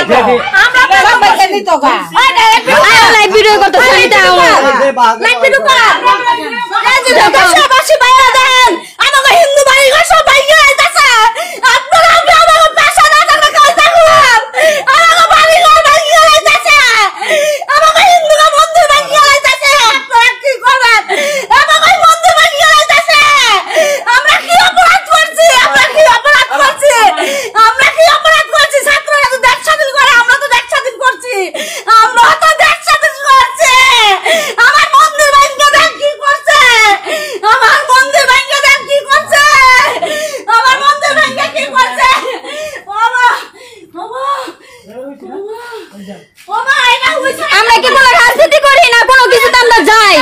আমরা সবাই খেলি তো গা লাইভ ভিডিও কত সরিটা লাইভ ভিডিও কর এই যে দেশবাসী ভাইরা দেন আমাকে হিন্দু ভাইরা সব ভাইরা আইতাছে আপনারা আমাকে পাশা না থাকলে কই থাকুন আমাকে বাড়িঘর ভাইরা আইতাছে আমাকে হিন্দু মন্দির ভাইরা আইতাছে আপনারা কি করবেন আমাকে মন্দির ভাইরা আইতাছে আমরা কি অপরাধ করছি আমরা কি অপরাধ করছি ছাত্ররা তো দেশ স্বাধীন করে আমরা তো দেশ স্বাধীন করছি আমরা তো দেশ স্বাধীন করছি আমার মন্দির ভাঙ্গা দেখ কি করছে আমার মন্দির ভাঙ্গা দেখ কি করছে আমার মন্দির ভাঙ্গা কি করছে বাবা বাবা বাবা এটা হইছে আমরা কি কোনো রাজনীতি করি না কোনো কিছু তো আমরা যাই